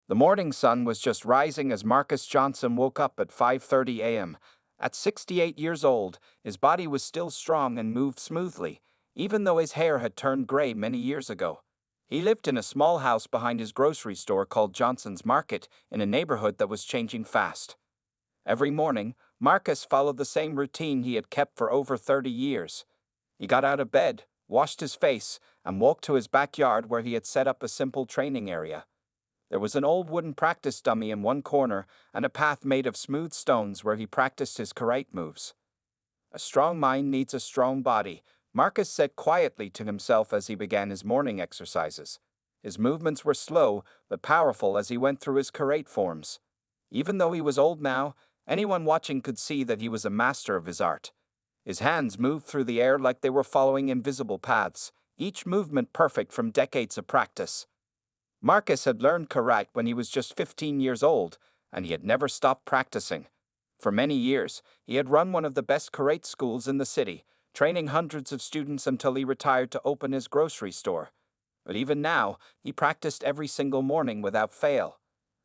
The morning sun was just rising as Marcus Johnson woke up at 5:30 a.m. At 68 years old, his body was still strong and moved smoothly, even though his hair had turned gray many years ago. He lived in a small house behind his grocery store called Johnson's Market in a neighborhood that was changing fast. Every morning, Marcus followed the same routine he had kept for over 30 years. He got out of bed, washed his face, and walked to his backyard where he had set up a simple training area. There was an old wooden practice dummy in one corner and a path made of smooth stones where he practiced his karate moves. A strong mind needs a strong body, Marcus said quietly to himself as he began his morning exercises. His movements were slow but powerful as he went through his karate forms. Even though he was old now, anyone watching could see that he was a master of his art. His hands moved through the air like they were following invisible paths, each movement perfect from decades of practice. Marcus had learned karate when he was just 15 years old, and he had never stopped practicing. For many years, he had run one of the best karate schools in the city, training hundreds of students until he retired to open his grocery store. But even now, he practiced every single morning without fail.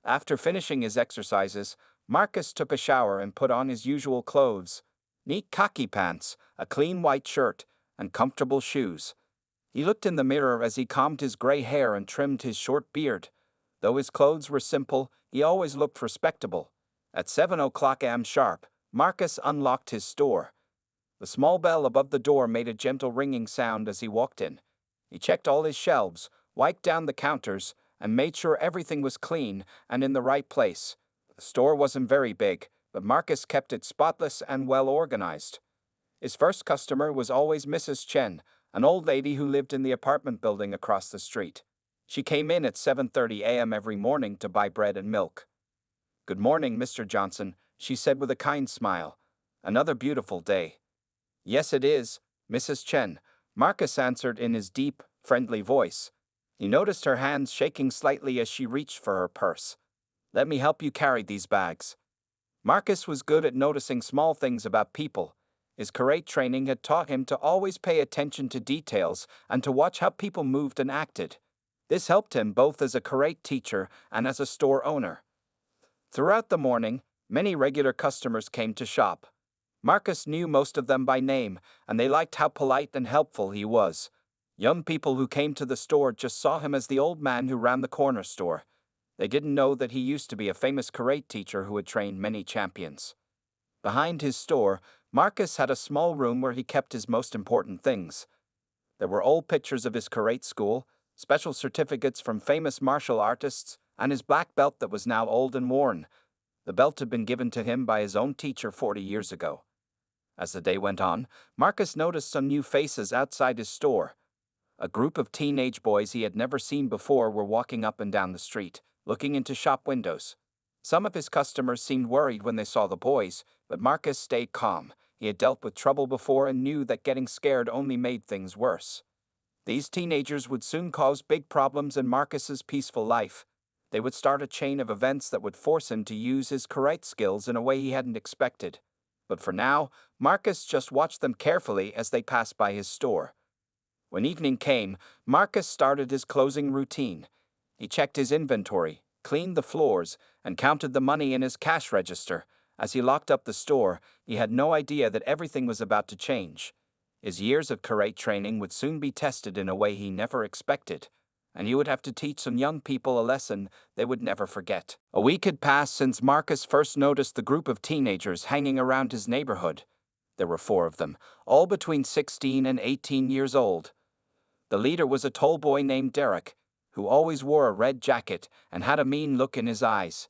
After finishing his exercises, Marcus took a shower and put on his usual clothes: neat khaki pants, a clean white shirt, and comfortable shoes. He looked in the mirror as he combed his gray hair and trimmed his short beard. Though his clothes were simple, he always looked respectable. At 7 o'clock a.m. sharp, Marcus unlocked his store. The small bell above the door made a gentle ringing sound as he walked in. He checked all his shelves, wiped down the counters, and made sure everything was clean and in the right place. The store wasn't very big, but Marcus kept it spotless and well organized. His first customer was always Mrs. Chen, an old lady who lived in the apartment building across the street. She came in at 7:30 a.m. every morning to buy bread and milk. "Good morning, Mr. Johnson," she said with a kind smile. "Another beautiful day." "Yes, it is, Mrs. Chen," Marcus answered in his deep, friendly voice. He noticed her hands shaking slightly as she reached for her purse. "Let me help you carry these bags." Marcus was good at noticing small things about people. His karate training had taught him to always pay attention to details and to watch how people moved and acted. This helped him both as a karate teacher and as a store owner. Throughout the morning, many regular customers came to shop. Marcus knew most of them by name, and they liked how polite and helpful he was. Young people who came to the store just saw him as the old man who ran the corner store. They didn't know that he used to be a famous karate teacher who had trained many champions. Behind his store, Marcus had a small room where he kept his most important things. There were old pictures of his karate school, special certificates from famous martial artists, and his black belt that was now old and worn. The belt had been given to him by his own teacher 40 years ago. As the day went on, Marcus noticed some new faces outside his store. A group of teenage boys he had never seen before were walking up and down the street, looking into shop windows. Some of his customers seemed worried when they saw the boys, but Marcus stayed calm. He had dealt with trouble before and knew that getting scared only made things worse. These teenagers would soon cause big problems in Marcus's peaceful life. They would start a chain of events that would force him to use his karate skills in a way he hadn't expected. But for now, Marcus just watched them carefully as they passed by his store. When evening came, Marcus started his closing routine. He checked his inventory, cleaned the floors, and counted the money in his cash register. As he locked up the store, he had no idea that everything was about to change. His years of karate training would soon be tested in a way he never expected, and he would have to teach some young people a lesson they would never forget. A week had passed since Marcus first noticed the group of teenagers hanging around his neighborhood. There were 4 of them, all between 16 and 18 years old. The leader was a tall boy named Derek, who always wore a red jacket and had a mean look in his eyes.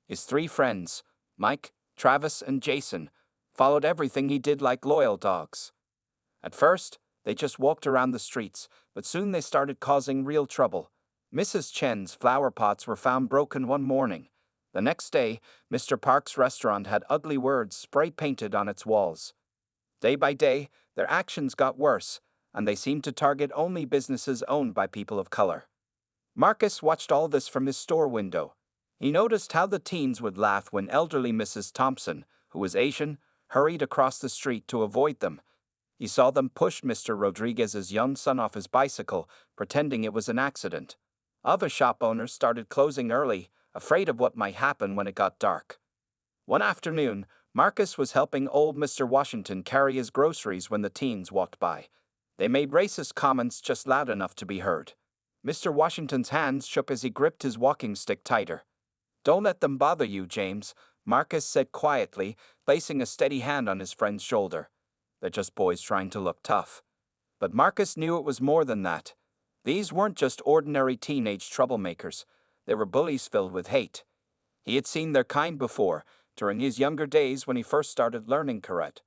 His 3 friends, Mike, Travis, and Jason, followed everything he did like loyal dogs. At first, they just walked around the streets, but soon they started causing real trouble. Mrs. Chen's flower pots were found broken one morning. The next day, Mr. Park's restaurant had ugly words spray-painted on its walls. Day by day, their actions got worse, and they seemed to target only businesses owned by people of color. Marcus watched all this from his store window. He noticed how the teens would laugh when elderly Mrs. Thompson, who was Asian, hurried across the street to avoid them. He saw them push Mr. Rodriguez's young son off his bicycle, pretending it was an accident. Other shop owners started closing early, afraid of what might happen when it got dark. One afternoon, Marcus was helping old Mr. Washington carry his groceries when the teens walked by. They made racist comments just loud enough to be heard. Mr. Washington's hands shook as he gripped his walking stick tighter. "Don't let them bother you, James," Marcus said quietly, placing a steady hand on his friend's shoulder. "They're just boys trying to look tough." But Marcus knew it was more than that. These weren't just ordinary teenage troublemakers. They were bullies filled with hate. He had seen their kind before, during his younger days when he first started learning karate.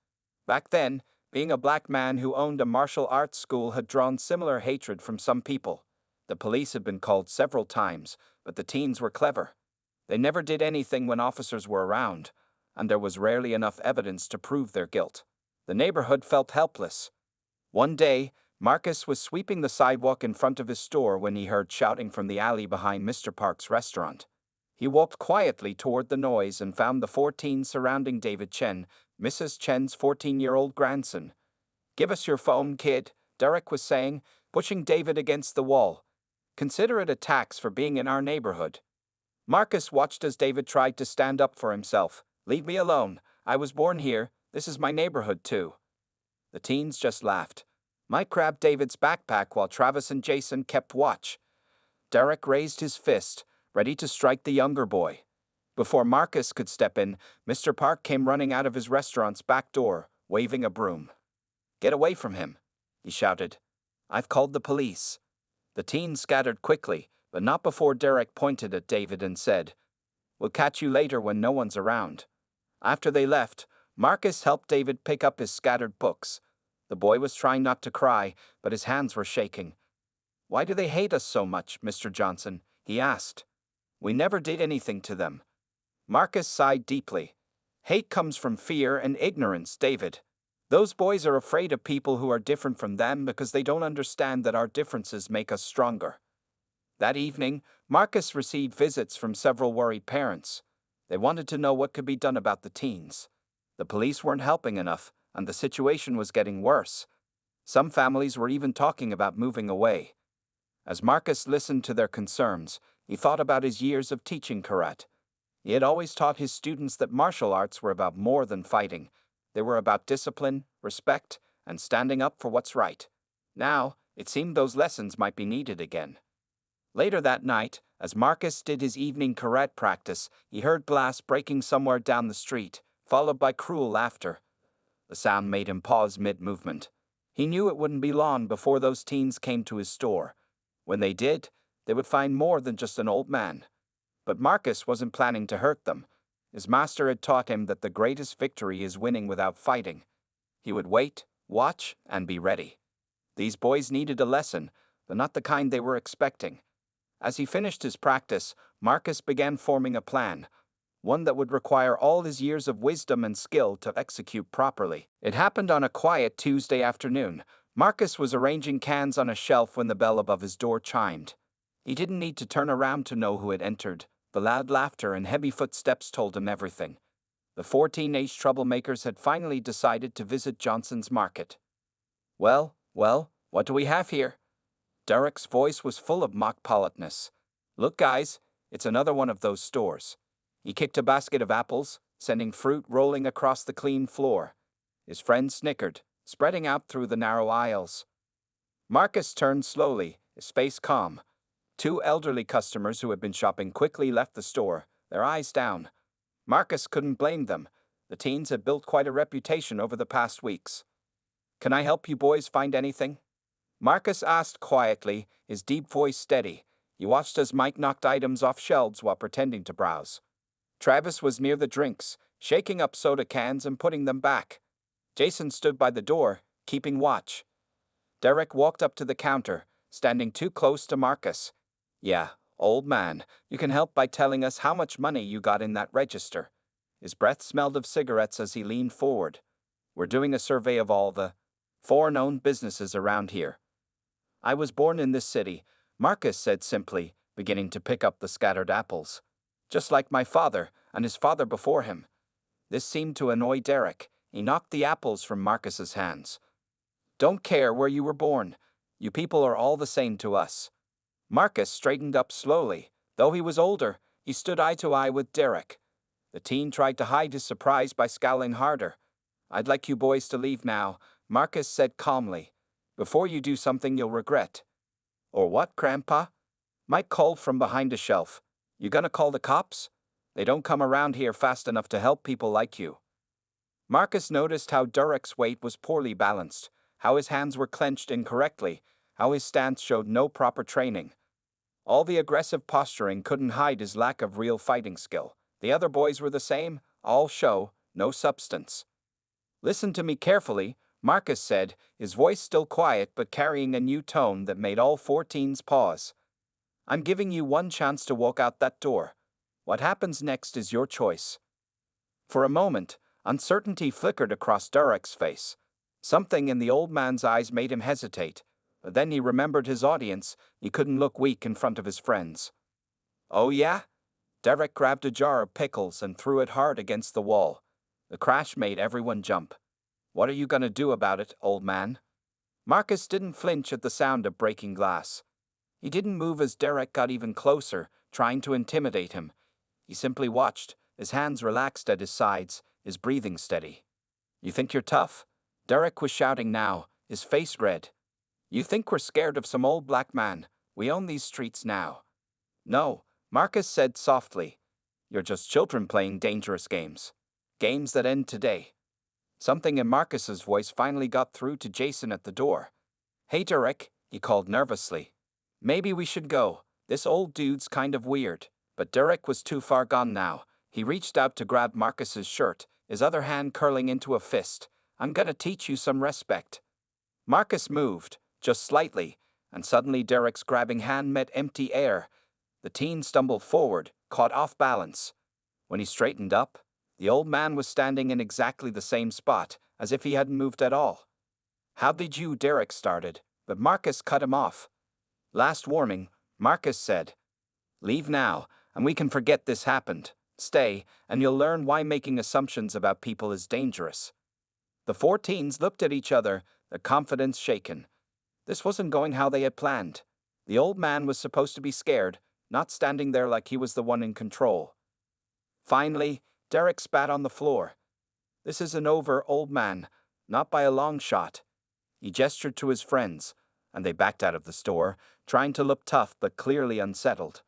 Back then, being a black man who owned a martial arts school had drawn similar hatred from some people. The police had been called several times, but the teens were clever. They never did anything when officers were around, and there was rarely enough evidence to prove their guilt. The neighborhood felt helpless. One day, Marcus was sweeping the sidewalk in front of his store when he heard shouting from the alley behind Mr. Park's restaurant. He walked quietly toward the noise and found the 14 surrounding David Chen, Mrs. Chen's 14-year-old grandson. "Give us your phone, kid," Derek was saying, pushing David against the wall. "Consider it a tax for being in our neighborhood." Marcus watched as David tried to stand up for himself. "Leave me alone. I was born here. This is my neighborhood, too." The teens just laughed. Mike grabbed David's backpack while Travis and Jason kept watch. Derek raised his fist, ready to strike the younger boy. Before Marcus could step in, Mr. Park came running out of his restaurant's back door, waving a broom. "Get away from him," he shouted. "I've called the police." The teens scattered quickly, but not before Derek pointed at David and said, "We'll catch you later when no one's around." After they left, Marcus helped David pick up his scattered books. The boy was trying not to cry, but his hands were shaking. "Why do they hate us so much, Mr. Johnson?" he asked. "We never did anything to them." Marcus sighed deeply. "Hate comes from fear and ignorance, David. Those boys are afraid of people who are different from them because they don't understand that our differences make us stronger." That evening, Marcus received visits from several worried parents. They wanted to know what could be done about the teens. The police weren't helping enough, and the situation was getting worse. Some families were even talking about moving away. As Marcus listened to their concerns, he thought about his years of teaching karate. He had always taught his students that martial arts were about more than fighting. They were about discipline, respect, and standing up for what's right. Now, it seemed those lessons might be needed again. Later that night, as Marcus did his evening karate practice, he heard glass breaking somewhere down the street, followed by cruel laughter. The sound made him pause mid-movement. He knew it wouldn't be long before those teens came to his store. When they did, they would find more than just an old man. But Marcus wasn't planning to hurt them. His master had taught him that the greatest victory is winning without fighting. He would wait, watch, and be ready. These boys needed a lesson, but not the kind they were expecting. As he finished his practice, Marcus began forming a plan, one that would require all his years of wisdom and skill to execute properly. It happened on a quiet Tuesday afternoon. Marcus was arranging cans on a shelf when the bell above his door chimed. He didn't need to turn around to know who had entered. The loud laughter and heavy footsteps told him everything. The 4 teenage troublemakers had finally decided to visit Johnson's Market. Well, what do we have here?" Derek's voice was full of mock politeness. "Look, guys, it's another one of those stores." He kicked a basket of apples, sending fruit rolling across the clean floor. His friend snickered, spreading out through the narrow aisles. Marcus turned slowly, his face calm. 2 elderly customers who had been shopping quickly left the store, their eyes down. Marcus couldn't blame them. The teens had built quite a reputation over the past weeks. "Can I help you boys find anything?" Marcus asked quietly, his deep voice steady. He watched as Mike knocked items off shelves while pretending to browse. Travis was near the drinks, shaking up soda cans and putting them back. Jason stood by the door, keeping watch. Derek walked up to the counter, standing too close to Marcus. "Yeah, old man, you can help by telling us how much money you got in that register." His breath smelled of cigarettes as he leaned forward. "We're doing a survey of all the foreign-owned businesses around here." "I was born in this city," Marcus said simply, beginning to pick up the scattered apples. "Just like my father and his father before him." This seemed to annoy Derek. He knocked the apples from Marcus's hands. "Don't care where you were born. You people are all the same to us." Marcus straightened up slowly. Though he was older, he He stood eye to eye with Derek. The teen tried to hide his surprise by scowling harder. "I'd like you boys to leave now," Marcus said calmly. "Before you do something you'll regret." "Or what, Grandpa?" Mike called from behind a shelf. "You gonna call the cops? They don't come around here fast enough to help people like you." Marcus noticed how Derek's weight was poorly balanced, how his hands were clenched incorrectly, how his stance showed no proper training. All the aggressive posturing couldn't hide his lack of real fighting skill. The other boys were the same, all show, no substance. "Listen to me carefully," Marcus said, his voice still quiet but carrying a new tone that made all 4 teens pause. "I'm giving you one chance to walk out that door. What happens next is your choice." For a moment, uncertainty flickered across Derek's face. Something in the old man's eyes made him hesitate, but then he remembered his audience. He couldn't look weak in front of his friends. "Oh yeah?" Derek grabbed a jar of pickles and threw it hard against the wall. The crash made everyone jump. "What are you gonna do about it, old man?" Marcus didn't flinch at the sound of breaking glass. He didn't move as Derek got even closer, trying to intimidate him. He simply watched, his hands relaxed at his sides, his breathing steady. "You think you're tough?" Derek was shouting now, his face red. "You think we're scared of some old black man? We own these streets now." "No," Marcus said softly. "You're just children playing dangerous games. Games that end today." Something in Marcus's voice finally got through to Jason at the door. "Hey Derek," he called nervously. "Maybe we should go. This old dude's kind of weird." But Derek was too far gone now. He reached out to grab Marcus's shirt, his other hand curling into a fist. "I'm gonna teach you some respect." Marcus moved, just slightly, and suddenly Derek's grabbing hand met empty air. The teen stumbled forward, caught off balance. When he straightened up, the old man was standing in exactly the same spot, as if he hadn't moved at all. "How did you?" Derek started, but Marcus cut him off. "Last warning," Marcus said. "Leave now, and we can forget this happened. Stay, and you'll learn why making assumptions about people is dangerous." The 4 teens looked at each other, their confidence shaken. This wasn't going how they had planned. The old man was supposed to be scared, not standing there like he was the one in control. Finally, Derek spat on the floor. "This isn't over, old man. Not by a long shot." He gestured to his friends, and they backed out of the store, trying to look tough but clearly unsettled.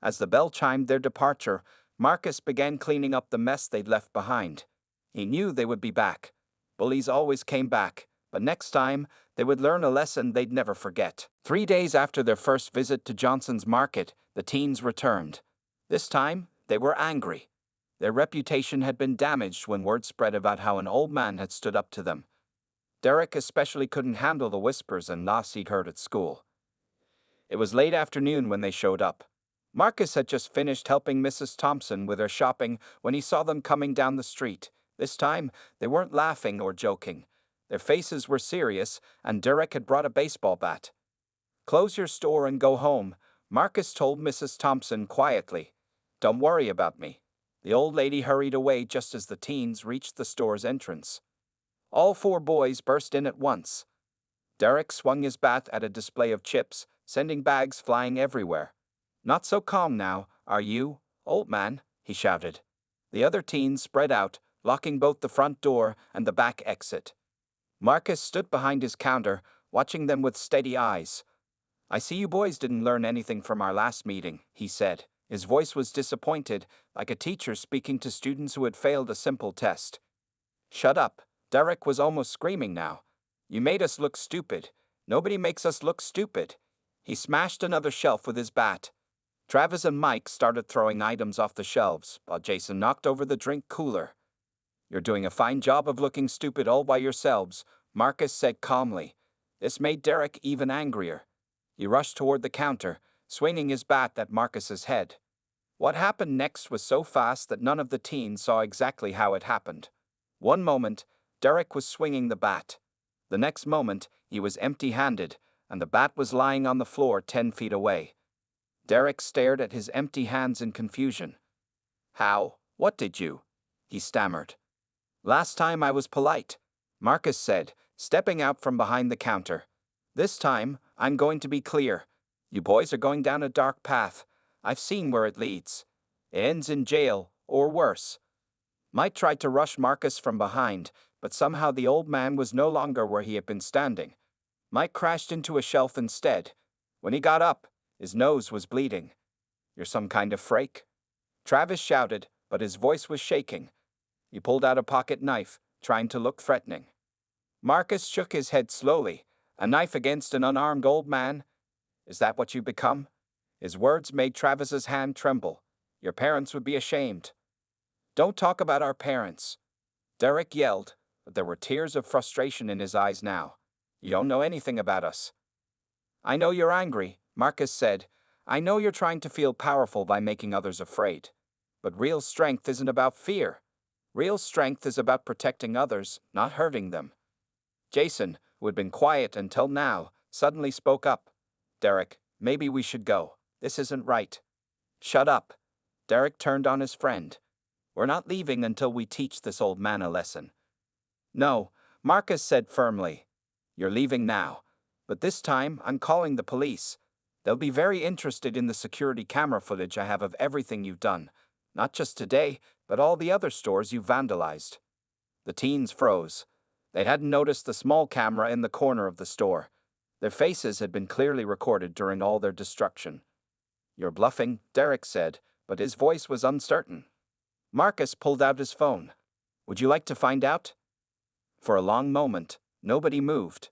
As the bell chimed their departure, Marcus began cleaning up the mess they'd left behind. He knew they would be back. Bullies always came back, but next time, they would learn a lesson they'd never forget. 3 days after their first visit to Johnson's Market, the teens returned. This time, they were angry. Their reputation had been damaged when word spread about how an old man had stood up to them. Derek especially couldn't handle the whispers and laughs he'd heard at school. It was late afternoon when they showed up. Marcus had just finished helping Mrs. Thompson with her shopping when he saw them coming down the street. This time, they weren't laughing or joking. Their faces were serious, and Derek had brought a baseball bat. "Close your store and go home," Marcus told Mrs. Thompson quietly. "Don't worry about me." The old lady hurried away just as the teens reached the store's entrance. All 4 boys burst in at once. Derek swung his bat at a display of chips, sending bags flying everywhere. "Not so calm now, are you, old man?" he shouted. The other teens spread out, locking both the front door and the back exit. Marcus stood behind his counter, watching them with steady eyes. "I see you boys didn't learn anything from our last meeting," he said. His voice was disappointed, like a teacher speaking to students who had failed a simple test. "Shut up." Derek was almost screaming now. "You made us look stupid. Nobody makes us look stupid." He smashed another shelf with his bat. Travis and Mike started throwing items off the shelves, while Jason knocked over the drink cooler. "You're doing a fine job of looking stupid all by yourselves," Marcus said calmly. This made Derek even angrier. He rushed toward the counter, swinging his bat at Marcus's head. What happened next was so fast that none of the teens saw exactly how it happened. One moment, Derek was swinging the bat. The next moment, he was empty-handed, and the bat was lying on the floor 10 feet away. Derek stared at his empty hands in confusion. "How? What did you?" he stammered. "Last time I was polite," Marcus said, stepping out from behind the counter. "This time, I'm going to be clear. You boys are going down a dark path. I've seen where it leads. It ends in jail, or worse. Mike tried to rush Marcus from behind, but somehow the old man was no longer where he had been standing. Mike crashed into a shelf instead. When he got up, his nose was bleeding. "You're some kind of freak?" Travis shouted, but his voice was shaking. He pulled out a pocket knife, trying to look threatening. Marcus shook his head slowly. "A knife against an unarmed old man? Is that what you become?" His words made Travis's hand tremble. "Your parents would be ashamed." "Don't talk about our parents," Derek yelled, but there were tears of frustration in his eyes now. "You don't know anything about us." "I know you're angry," Marcus said. "I know you're trying to feel powerful by making others afraid. But real strength isn't about fear. Real strength is about protecting others, not hurting them." Jason, who had been quiet until now, suddenly spoke up. "Derek, maybe we should go. This isn't right." "Shut up." Derek turned on his friend. "We're not leaving until we teach this old man a lesson." "No," Marcus said firmly. "You're leaving now. But this time, I'm calling the police. They'll be very interested in the security camera footage I have of everything you've done. Not just today, but all the other stores you've vandalized." The teens froze. They hadn't noticed the small camera in the corner of the store. Their faces had been clearly recorded during all their destruction. "You're bluffing," Derek said, but his voice was uncertain. Marcus pulled out his phone. "Would you like to find out?" For a long moment, nobody moved.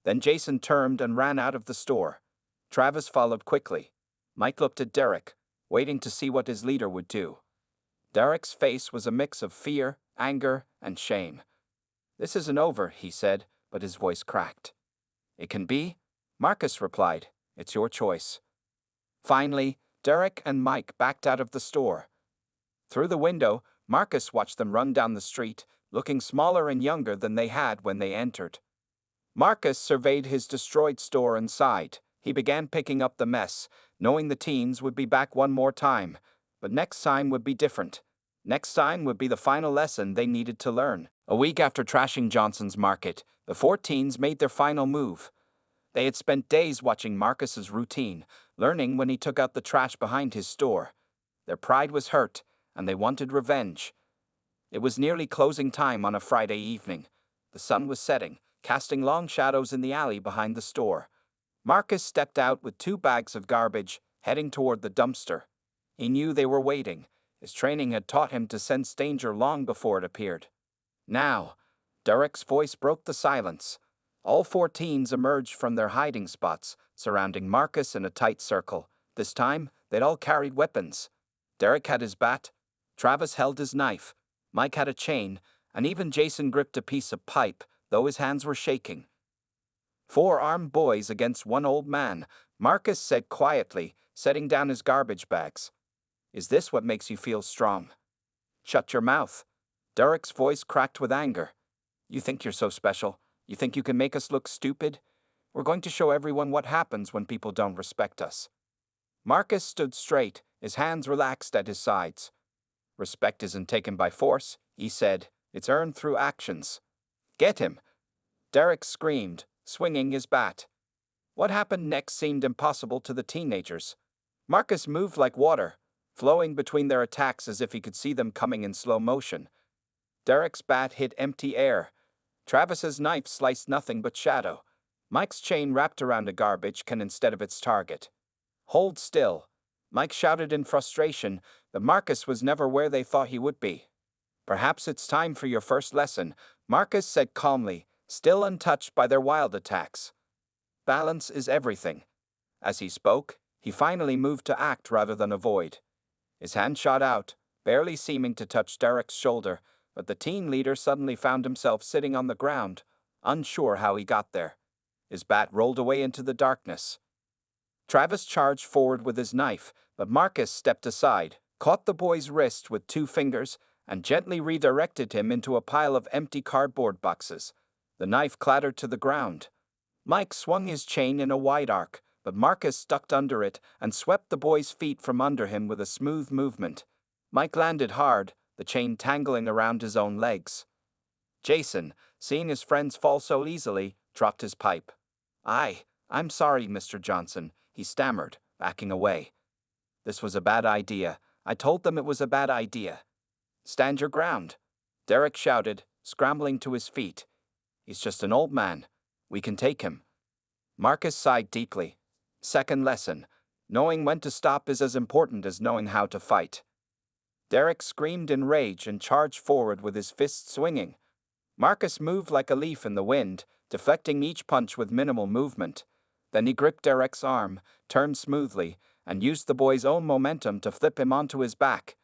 Then Jason turned and ran out of the store. Travis followed quickly. Mike looked at Derek, waiting to see what his leader would do. Derek's face was a mix of fear, anger, and shame. "This isn't over," he said, but his voice cracked. "It can be," Marcus replied. "It's your choice." Finally, Derek and Mike backed out of the store. Through the window, Marcus watched them run down the street, looking smaller and younger than they had when they entered. Marcus surveyed his destroyed store and sighed. He began picking up the mess, knowing the teens would be back one more time. But next time would be different. Next time would be the final lesson they needed to learn. A week after trashing Johnson's market, the 4 teens made their final move. They had spent days watching Marcus's routine, learning when he took out the trash behind his store. Their pride was hurt, and they wanted revenge. It was nearly closing time on a Friday evening. The sun was setting, casting long shadows in the alley behind the store. Marcus stepped out with 2 bags of garbage, heading toward the dumpster. He knew they were waiting. His training had taught him to sense danger long before it appeared. "Now," Derek's voice broke the silence. All 4 teens emerged from their hiding spots, surrounding Marcus in a tight circle. This time, they'd all carried weapons. Derek had his bat, Travis held his knife, Mike had a chain, and even Jason gripped a piece of pipe, though his hands were shaking. 4 armed boys against 1 old man, Marcus said quietly, setting down his garbage bags. "Is this what makes you feel strong?" "Shut your mouth." Derek's voice cracked with anger. "You think you're so special? You think you can make us look stupid? We're going to show everyone what happens when people don't respect us." Marcus stood straight, his hands relaxed at his sides. "Respect isn't taken by force," he said. "It's earned through actions." "Get him!" Derek screamed, swinging his bat. What happened next seemed impossible to the teenagers. Marcus moved like water, flowing between their attacks as if he could see them coming in slow motion. Derek's bat hit empty air. Travis's knife sliced nothing but shadow. Mike's chain wrapped around a garbage can instead of its target. "Hold still," Mike shouted in frustration, but Marcus was never where they thought he would be. "Perhaps it's time for your first lesson," Marcus said calmly, still untouched by their wild attacks. "Balance is everything." As he spoke, he finally moved to act rather than avoid. His hand shot out, barely seeming to touch Derek's shoulder, but the teen leader suddenly found himself sitting on the ground, unsure how he got there. His bat rolled away into the darkness. Travis charged forward with his knife, but Marcus stepped aside, caught the boy's wrist with 2 fingers, and gently redirected him into a pile of empty cardboard boxes. The knife clattered to the ground. Mike swung his chain in a wide arc, but Marcus ducked under it and swept the boy's feet from under him with a smooth movement. Mike landed hard, the chain tangling around his own legs. Jason, seeing his friends fall so easily, dropped his pipe. I'm sorry, Mr. Johnson," he stammered, backing away. "This was a bad idea. I told them it was a bad idea. Stand your ground, Derek shouted, scrambling to his feet. He's just an old man. We can take him. Marcus sighed deeply. Second lesson. Knowing when to stop is as important as knowing how to fight. Derek screamed in rage and charged forward with his fists swinging. Marcus moved like a leaf in the wind, deflecting each punch with minimal movement. Then he gripped Derek's arm, turned smoothly, and used the boy's own momentum to flip him onto his back.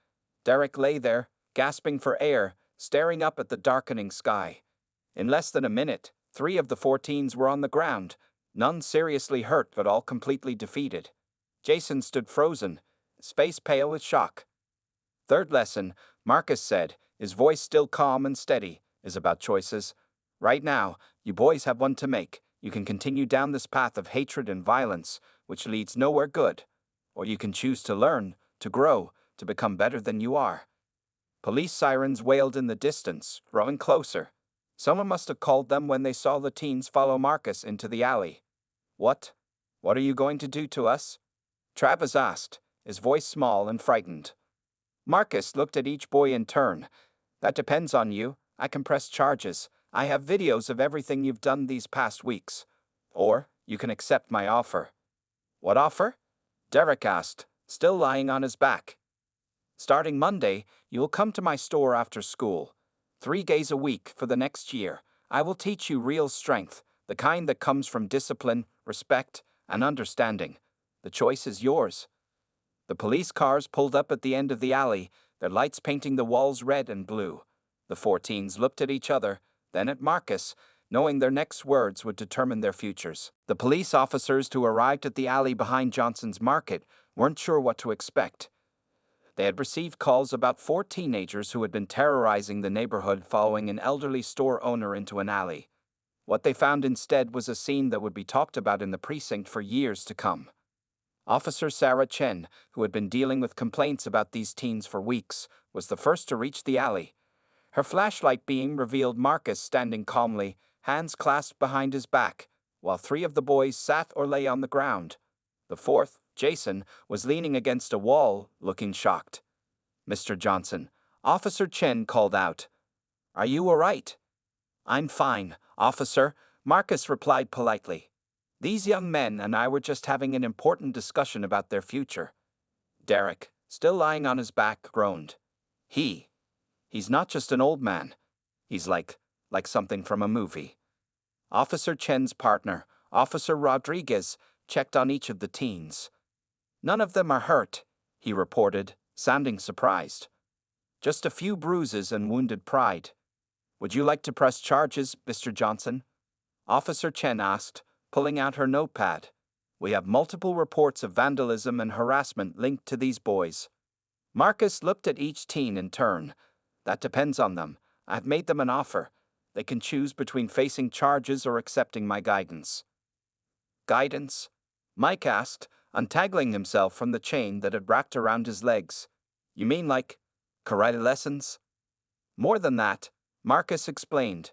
Derek lay there, gasping for air, staring up at the darkening sky. In less than a minute, 3 of the 4 teens were on the ground, none seriously hurt but all completely defeated. Jason stood frozen, his face pale with shock. Third lesson, Marcus said, his voice still calm and steady, is about choices. Right now, you boys have one to make. You can continue down this path of hatred and violence, which leads nowhere good. Or you can choose to learn, to grow, to become better than you are. Police sirens wailed in the distance, growing closer. Someone must have called them when they saw the teens follow Marcus into the alley. What? What are you going to do to us? Travis asked, his voice small and frightened. Marcus looked at each boy in turn. That depends on you. I can press charges. I have videos of everything you've done these past weeks. Or you can accept my offer. What offer? Derek asked, still lying on his back. Starting Monday, you will come to my store after school. 3 days a week for the next year. I will teach you real strength, the kind that comes from discipline, respect, and understanding. The choice is yours. The police cars pulled up at the end of the alley, their lights painting the walls red and blue. The 4 teens looked at each other, then at Marcus, knowing their next words would determine their futures. The police officers who arrived at the alley behind Johnson's Market weren't sure what to expect. They had received calls about 4 teenagers who had been terrorizing the neighborhood following an elderly store owner into an alley. What they found instead was a scene that would be talked about in the precinct for years to come. Officer Sarah Chen, who had been dealing with complaints about these teens for weeks, was the first to reach the alley. Her flashlight beam revealed Marcus standing calmly, hands clasped behind his back, while 3 of the boys sat or lay on the ground. The 4th, Jason, was leaning against a wall, looking shocked. Mr. Johnson, Officer Chen called out. Are you all right? I'm fine, officer, Marcus replied politely. These young men and I were just having an important discussion about their future. Derek, still lying on his back, groaned. He's not just an old man. He's like something from a movie. Officer Chen's partner, Officer Rodriguez, checked on each of the teens. None of them are hurt, he reported, sounding surprised. Just a few bruises and wounded pride. Would you like to press charges, Mr. Johnson? Officer Chen asked, pulling out her notepad. We have multiple reports of vandalism and harassment linked to these boys. Marcus looked at each teen in turn. That depends on them. I've made them an offer. They can choose between facing charges or accepting my guidance. Guidance? Mike asked, untangling himself from the chain that had wrapped around his legs. You mean like karate lessons? More than that, Marcus explained.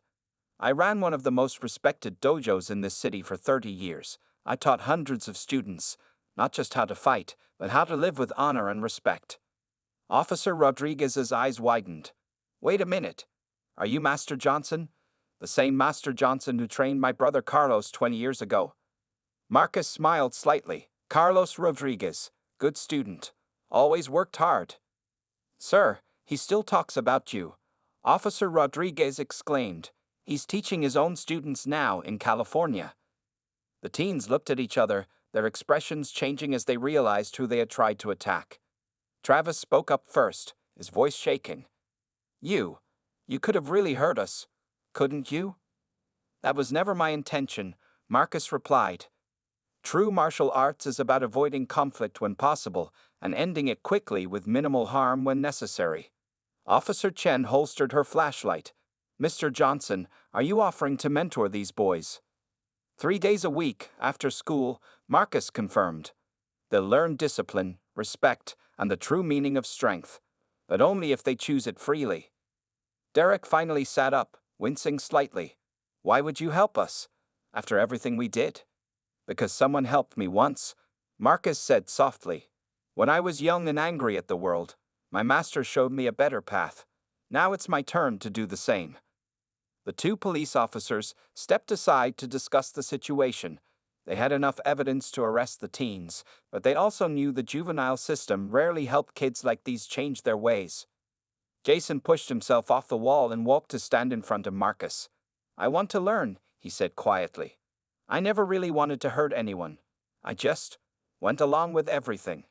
I ran one of the most respected dojos in this city for 30 years. I taught hundreds of students, not just how to fight, but how to live with honor and respect. Officer Rodriguez's eyes widened. Wait a minute. Are you Master Johnson? The same Master Johnson who trained my brother Carlos 20 years ago. Marcus smiled slightly. Carlos Rodriguez, good student. Always worked hard. Sir, he still talks about you. Officer Rodriguez exclaimed. He's teaching his own students now in California. The teens looked at each other, their expressions changing as they realized who they had tried to attack. Travis spoke up first, his voice shaking. You could have really hurt us, couldn't you? That was never my intention, Marcus replied. True martial arts is about avoiding conflict when possible and ending it quickly with minimal harm when necessary. Officer Chen holstered her flashlight. Mr. Johnson, are you offering to mentor these boys? 3 days a week, after school, Marcus confirmed. They'll learn discipline, respect, and the true meaning of strength, but only if they choose it freely. Derek finally sat up, wincing slightly. Why would you help us, after everything we did? Because someone helped me once, Marcus said softly. When I was young and angry at the world, my master showed me a better path. Now it's my turn to do the same. The two police officers stepped aside to discuss the situation. They had enough evidence to arrest the teens, but they also knew the juvenile system rarely helped kids like these change their ways. Jason pushed himself off the wall and walked to stand in front of Marcus. "I want to learn," he said quietly. "I never really wanted to hurt anyone. I just went along with everything."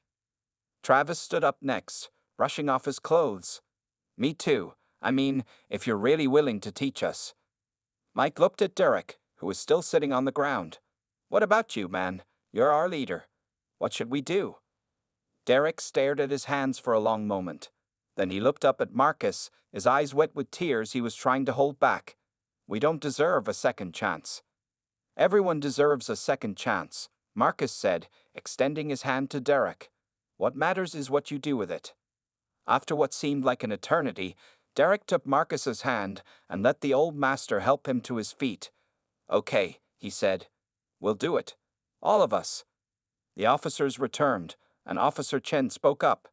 Travis stood up next, brushing off his clothes. "Me too. I mean, if you're really willing to teach us." Mike looked at Derek, who was still sitting on the ground. "What about you, man? You're our leader. What should we do?" Derek stared at his hands for a long moment. Then he looked up at Marcus, his eyes wet with tears he was trying to hold back. "We don't deserve a second chance." "Everyone deserves a second chance," Marcus said, extending his hand to Derek. "What matters is what you do with it." After what seemed like an eternity, Derek took Marcus's hand and let the old master help him to his feet. "Okay," he said. "We'll do it. All of us." The officers returned, and Officer Chen spoke up.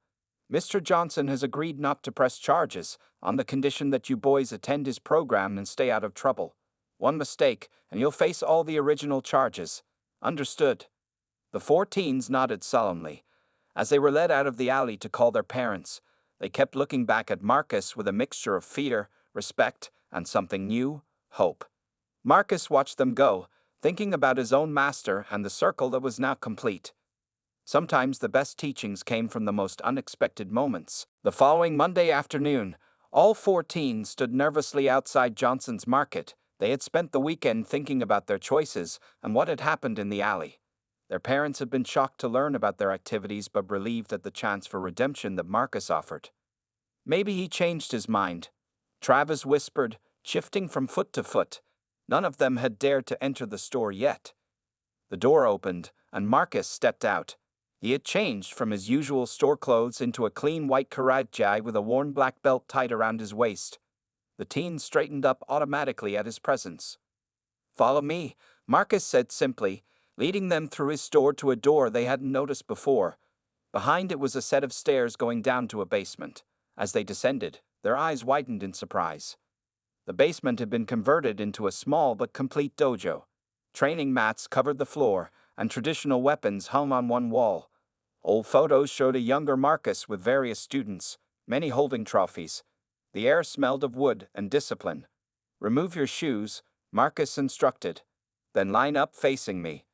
"Mr. Johnson has agreed not to press charges, on the condition that you boys attend his program and stay out of trouble. One mistake, and you'll face all the original charges." "Understood." The 4 teens nodded solemnly. As they were led out of the alley to call their parents, they kept looking back at Marcus with a mixture of fear, respect, and something new, hope. Marcus watched them go, thinking about his own master and the circle that was now complete. Sometimes the best teachings came from the most unexpected moments. The following Monday afternoon, all 4 teens stood nervously outside Johnson's Market. They had spent the weekend thinking about their choices and what had happened in the alley. Their parents had been shocked to learn about their activities but relieved at the chance for redemption that Marcus offered. Maybe he changed his mind, Travis whispered, shifting from foot to foot. None of them had dared to enter the store yet. The door opened, and Marcus stepped out. He had changed from his usual store clothes into a clean white karate with a worn black belt tied around his waist. The teens straightened up automatically at his presence. "Follow me," Marcus said simply, leading them through his store to a door they hadn't noticed before. Behind it was a set of stairs going down to a basement. As they descended, their eyes widened in surprise. The basement had been converted into a small but complete dojo. Training mats covered the floor, and traditional weapons hung on one wall. Old photos showed a younger Marcus with various students, many holding trophies. The air smelled of wood and discipline. "Remove your shoes," Marcus instructed. "Then line up facing me."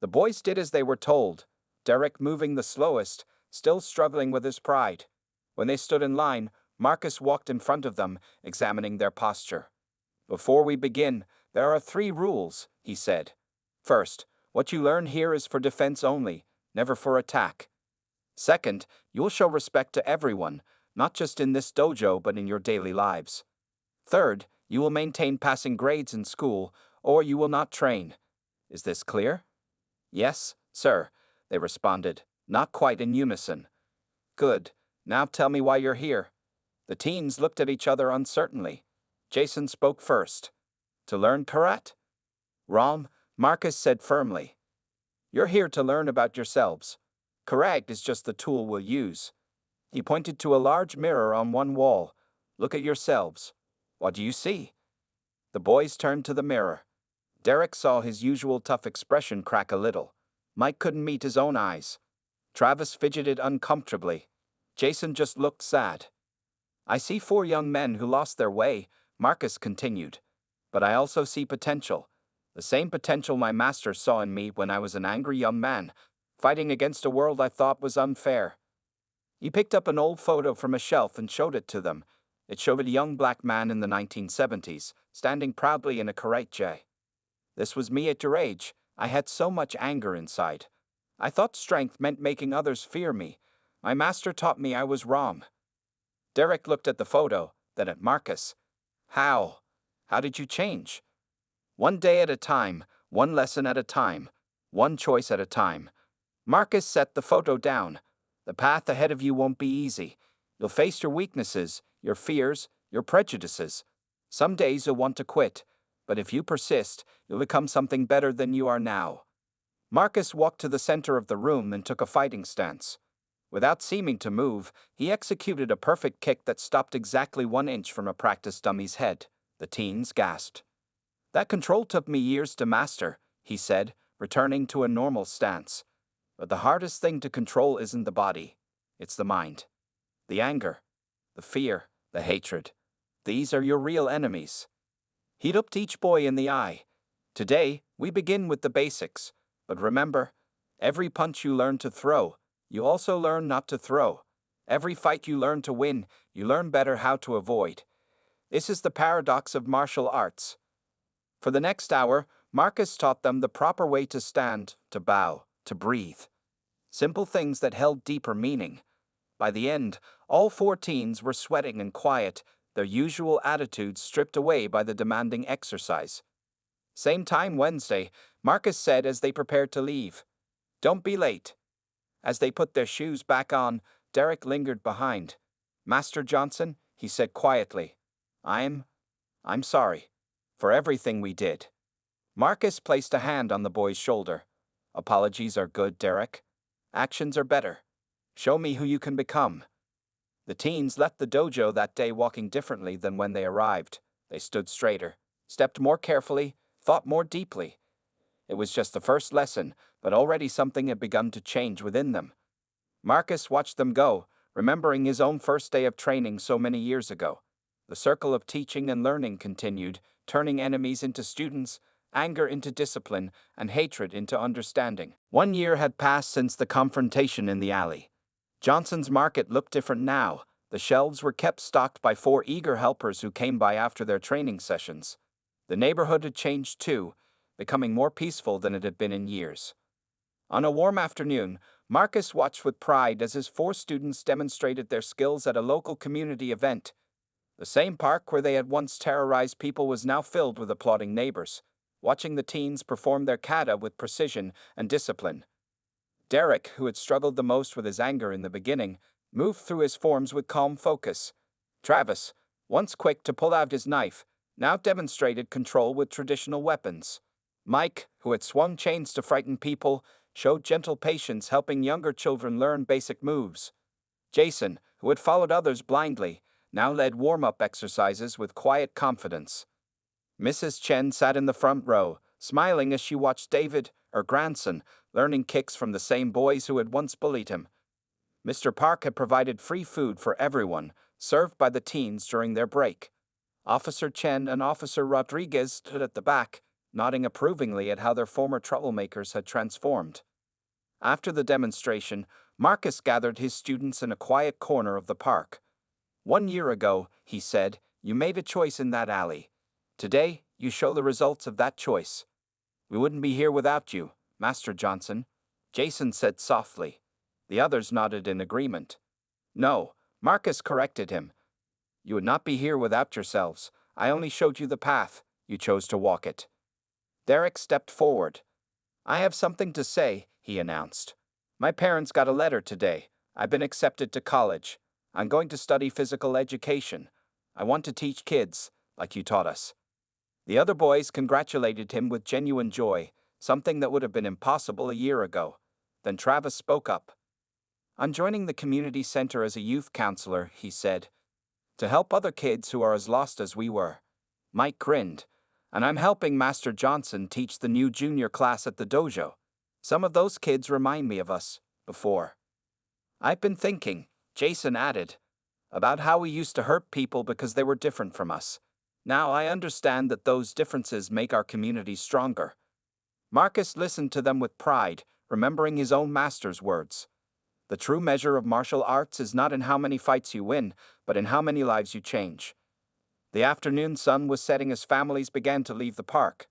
The boys did as they were told, Derek moving the slowest, still struggling with his pride. When they stood in line, Marcus walked in front of them, examining their posture. "Before we begin, there are 3 rules," he said. "First, what you learn here is for defense only, never for attack. Second, you'll show respect to everyone, not just in this dojo but in your daily lives. Third, you will maintain passing grades in school, or you will not train. Is this clear?" "Yes, sir," they responded, not quite in unison. "Good. Now tell me why you're here." The teens looked at each other uncertainly. Jason spoke first. "To learn karate?" "Wrong," Marcus said firmly. "You're here to learn about yourselves. Karate is just the tool we'll use." He pointed to a large mirror on one wall. "Look at yourselves. What do you see?" The boys turned to the mirror. Derek saw his usual tough expression crack a little. Mike couldn't meet his own eyes. Travis fidgeted uncomfortably. Jason just looked sad. "I see 4 young men who lost their way," Marcus continued. "But I also see potential. The same potential my master saw in me when I was an angry young man, fighting against a world I thought was unfair." He picked up an old photo from a shelf and showed it to them. It showed a young black man in the 1970s, standing proudly in a karate. "This was me at your age. I had so much anger inside. I thought strength meant making others fear me. My master taught me I was wrong." Derek looked at the photo, then at Marcus. How did you change?" "One day at a time, one lesson at a time, one choice at a time." Marcus set the photo down. "The path ahead of you won't be easy. You'll face your weaknesses, your fears, your prejudices. Some days you'll want to quit, but if you persist, you'll become something better than you are now." Marcus walked to the center of the room and took a fighting stance. Without seeming to move, he executed a perfect kick that stopped exactly 1 inch from a practice dummy's head. The teens gasped. That control took me years to master, he said, returning to a normal stance. But the hardest thing to control isn't the body, it's the mind. The anger, the fear, the hatred. These are your real enemies. He looked each boy in the eye. Today, we begin with the basics. But remember, every punch you learn to throw, you also learn not to throw. Every fight you learn to win, you learn better how to avoid. This is the paradox of martial arts. For the next hour, Marcus taught them the proper way to stand, to bow, to breathe. Simple things that held deeper meaning. By the end, all 4 teens were sweating and quiet, their usual attitudes stripped away by the demanding exercise. Same time Wednesday, Marcus said as they prepared to leave. Don't be late. As they put their shoes back on, Derek lingered behind. Master Johnson, he said quietly, I'm sorry. For everything we did. Marcus placed a hand on the boy's shoulder. Apologies are good, Derek. Actions are better. Show me who you can become. The teens left the dojo that day walking differently than when they arrived. They stood straighter, stepped more carefully, thought more deeply. It was just the first lesson, but already something had begun to change within them. Marcus watched them go, remembering his own first day of training so many years ago. The circle of teaching and learning continued, turning enemies into students, anger into discipline, and hatred into understanding. 1 year had passed since the confrontation in the alley. Johnson's market looked different now. The shelves were kept stocked by 4 eager helpers who came by after their training sessions. The neighborhood had changed too, becoming more peaceful than it had been in years. On a warm afternoon, Marcus watched with pride as his 4 students demonstrated their skills at a local community event. The same park where they had once terrorized people was now filled with applauding neighbors, watching the teens perform their kata with precision and discipline. Derek, who had struggled the most with his anger in the beginning, moved through his forms with calm focus. Travis, once quick to pull out his knife, now demonstrated control with traditional weapons. Mike, who had swung chains to frighten people, showed gentle patience helping younger children learn basic moves. Jason, who had followed others blindly, now led warm-up exercises with quiet confidence. Mrs. Chen sat in the front row, smiling as she watched David, her grandson, learning kicks from the same boys who had once bullied him. Mr. Park had provided free food for everyone, served by the teens during their break. Officer Chen and Officer Rodriguez stood at the back, nodding approvingly at how their former troublemakers had transformed. After the demonstration, Marcus gathered his students in a quiet corner of the park. 1 year ago, he said, you made a choice in that alley. Today, you show the results of that choice. We wouldn't be here without you, Master Johnson, Jason said softly. The others nodded in agreement. No, Marcus corrected him. You would not be here without yourselves. I only showed you the path. You chose to walk it. Derek stepped forward. I have something to say, he announced. My parents got a letter today. I've been accepted to college. I'm going to study physical education. I want to teach kids, like you taught us. The other boys congratulated him with genuine joy, something that would have been impossible a year ago. Then Travis spoke up. I'm joining the community center as a youth counselor, he said, to help other kids who are as lost as we were. Mike grinned. And I'm helping Master Johnson teach the new junior class at the dojo. Some of those kids remind me of us, before. I've been thinking, Jason added, about how we used to hurt people because they were different from us. Now I understand that those differences make our community stronger. Marcus listened to them with pride, remembering his own master's words. The true measure of martial arts is not in how many fights you win, but in how many lives you change. The afternoon sun was setting as families began to leave the park.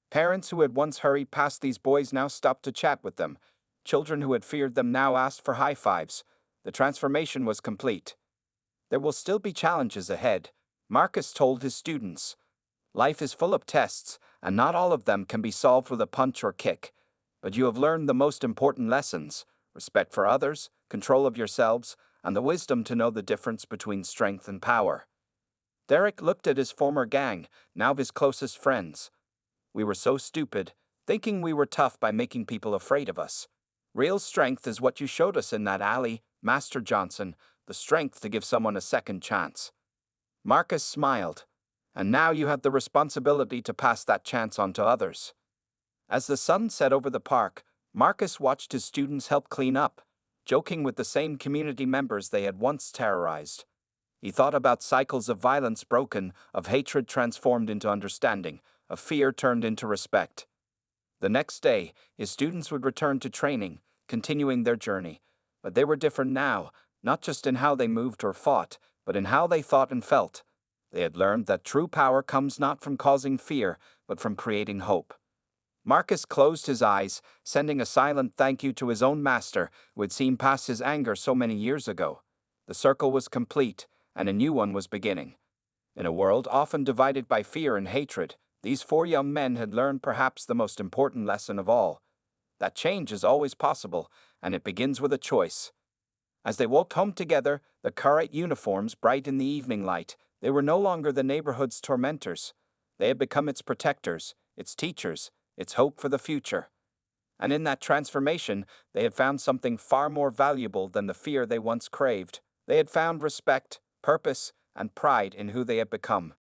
Parents who had once hurried past these boys now stopped to chat with them. Children who had feared them now asked for high fives. The transformation was complete. There will still be challenges ahead, Marcus told his students. Life is full of tests, and not all of them can be solved with a punch or kick. But you have learned the most important lessons: respect for others, control of yourselves, and the wisdom to know the difference between strength and power. Derek looked at his former gang, now his closest friends. We were so stupid, thinking we were tough by making people afraid of us. Real strength is what you showed us in that alley, Master Johnson, the strength to give someone a second chance. Marcus smiled. And now you have the responsibility to pass that chance on to others. As the sun set over the park, Marcus watched his students help clean up, joking with the same community members they had once terrorized. He thought about cycles of violence broken, of hatred transformed into understanding, of fear turned into respect. The next day, his students would return to training, continuing their journey. But they were different now, not just in how they moved or fought, but in how they thought and felt. They had learned that true power comes not from causing fear, but from creating hope. Marcus closed his eyes, sending a silent thank you to his own master, who had seen past his anger so many years ago. The circle was complete, and a new one was beginning. In a world often divided by fear and hatred, these four young men had learned perhaps the most important lesson of all. That change is always possible, and it begins with a choice. As they walked home together, the curate uniforms bright in the evening light, they were no longer the neighborhood's tormentors. They had become its protectors, its teachers, its hope for the future. And in that transformation, they had found something far more valuable than the fear they once craved. They had found respect, purpose, and pride in who they had become.